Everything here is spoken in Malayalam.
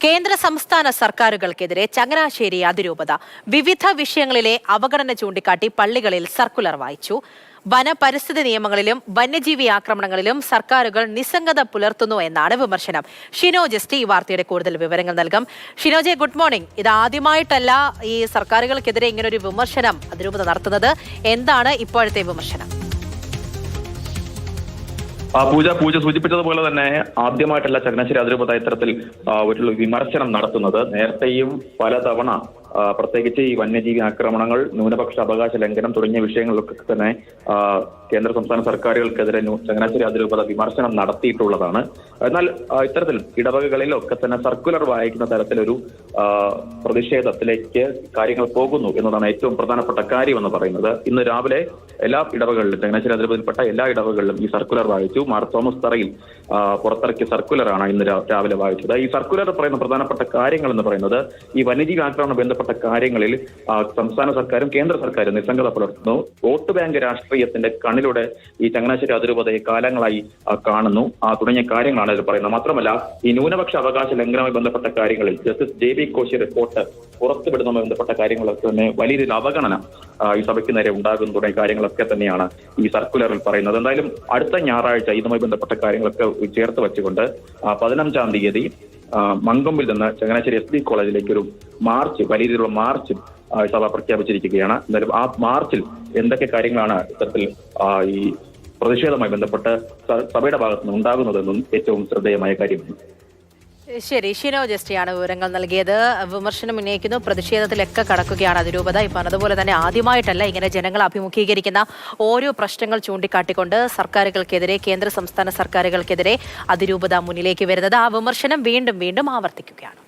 കേന്ദ്ര സംസ്ഥാന സർക്കാരുകൾക്കെതിരെ ചങ്ങനാശ്ശേരി അതിരൂപത വിവിധ വിഷയങ്ങളിലെ അവഗണന ചൂണ്ടിക്കാട്ടി പള്ളികളിൽ സർക്കുലർ വായിച്ചു. വനപരിസ്ഥിതി നിയമങ്ങളിലും വന്യജീവി ആക്രമണങ്ങളിലും സർക്കാരുകൾ നിസ്സംഗത പുലർത്തുന്നു എന്നാണ് വിമർശനം. ഷിനോ ജസ്റ്റി ഈ വാർത്തയുടെ കൂടുതൽ വിവരങ്ങൾ നൽകും. ഷിനോജെ, ഗുഡ് മോർണിംഗ്. ഇത് ആദ്യമായിട്ടല്ല ഈ സർക്കാരുകൾക്കെതിരെ ഇങ്ങനൊരു വിമർശനം അതിരൂപത നടത്തുന്നത്. എന്താണ് ഇപ്പോഴത്തെ വിമർശനം? പൂജ സൂചിപ്പിച്ചതുപോലെ തന്നെ ആദ്യമായിട്ടല്ല ചങ്ങനാശ്ശേരി അതിരൂപത ഇത്തരത്തിൽ ഒരു വിമർശനം നടത്തുന്നത്. നേരത്തെയും പലതവണ പ്രത്യേകിച്ച് ഈ വന്യജീവി ആക്രമണങ്ങൾ, ന്യൂനപക്ഷ അവകാശ ലംഘനം തുടങ്ങിയ വിഷയങ്ങളിലൊക്കെ തന്നെ കേന്ദ്ര സംസ്ഥാന സർക്കാരുകൾക്കെതിരെ ചങ്ങനാശ്ശേരി അതിരൂപത വിമർശനം നടത്തിയിട്ടുള്ളതാണ്. എന്നാൽ ഇത്തരത്തിൽ ഇടവകകളിലൊക്കെ തന്നെ സർക്കുലർ വായിക്കുന്ന തരത്തിലൊരു പ്രതിഷേധത്തിലേക്ക് കാര്യങ്ങൾ പോകുന്നു എന്നതാണ് ഏറ്റവും പ്രധാനപ്പെട്ട കാര്യം എന്ന് പറയുന്നത്. ഇന്ന് രാവിലെ എല്ലാ ഇടവകളിലും, ചങ്ങനാശ്ശേരി അതിരൂപതയിൽപ്പെട്ട എല്ലാ ഇടവകളിലും ഈ സർക്കുലർ വായിച്ചു. മാർ തോമസ് തറയിൽ പുറത്തിറക്കിയ സർക്കുലറാണ് ഇന്ന് രാവിലെ വായിച്ചത്. ഈ സർക്കുലർ പറയുന്ന പ്രധാനപ്പെട്ട കാര്യങ്ങൾ എന്ന് പറയുന്നത് ഈ വന്യജീവി ആക്രമണം ബന്ധപ്പെട്ട കാര്യങ്ങളിൽ സംസ്ഥാന സർക്കാരും കേന്ദ്ര സർക്കാരും നിസ്സംഗത പുലർത്തുന്നു. വോട്ട് ബാങ്ക് രാഷ്ട്രീയത്തിന്റെ കണ്ണിലൂടെ ഈ ചങ്ങനാശ്ശേരി അതിരൂപതയെ കാലങ്ങളായി കാണുന്നു തുടങ്ങിയ കാര്യങ്ങളാണ് ഇത് പറയുന്നത്. മാത്രമല്ല, ഈ ന്യൂനപക്ഷ അവകാശ ലംഘനവുമായി ബന്ധപ്പെട്ട കാര്യങ്ങളിൽ ജസ്റ്റിസ് JB കോശി റിപ്പോർട്ട് പുറത്തുവിടുന്നതുമായി ബന്ധപ്പെട്ട കാര്യങ്ങളൊക്കെ തന്നെ വലിയൊരു അവഗണന ഈ സഭയ്ക്ക് നേരെ ഉണ്ടാകുന്നു തുടങ്ങിയ കാര്യങ്ങളൊക്കെ തന്നെയാണ് ഈ സർക്കുലറിൽ പറയുന്നത്. എന്തായാലും അടുത്ത ഞായറാഴ്ച ഇതുമായി ബന്ധപ്പെട്ട കാര്യങ്ങളൊക്കെ ചേർത്ത് വെച്ചുകൊണ്ട് 15-ാം തീയതി മങ്കൊമ്പിൽ നിന്ന് ചങ്ങനാശ്ശേരി SD കോളേജിലേക്ക് ഒരു മാർച്ച്, വലിയ രീതിയിലുള്ള മാർച്ച് സഭ പ്രഖ്യാപിച്ചിരിക്കുകയാണ്. എന്തായാലും ആ മാർച്ചിൽ എന്തൊക്കെ കാര്യങ്ങളാണ് ഇത്തരത്തിൽ ഈ പ്രതിഷേധവുമായി ബന്ധപ്പെട്ട് സഭയുടെ ഭാഗത്ത് നിന്ന് ഉണ്ടാകുന്നതെന്നും ഏറ്റവും ശ്രദ്ധേയമായ കാര്യമാണ്. ശരി, ഷിനോ ജസ്റ്റിയാണ് വിവരങ്ങൾ നൽകിയത്. വിമർശനം ഉന്നയിക്കുന്നു, പ്രതിഷേധത്തിലൊക്കെ കടക്കുകയാണ് അതിരൂപത. ഈ പറഞ്ഞതുപോലെ തന്നെ ആദ്യമായിട്ടല്ല ഇങ്ങനെ ജനങ്ങൾ അഭിമുഖീകരിക്കുന്ന ഓരോ പ്രശ്നങ്ങൾ ചൂണ്ടിക്കാട്ടിക്കൊണ്ട് സർക്കാരുകൾക്കെതിരെ, കേന്ദ്ര സംസ്ഥാന സർക്കാരുകൾക്കെതിരെ അതിരൂപത മുന്നിലേക്ക് വരുന്നത്. ആ വിമർശനം വീണ്ടും ആവർത്തിക്കുകയാണ്.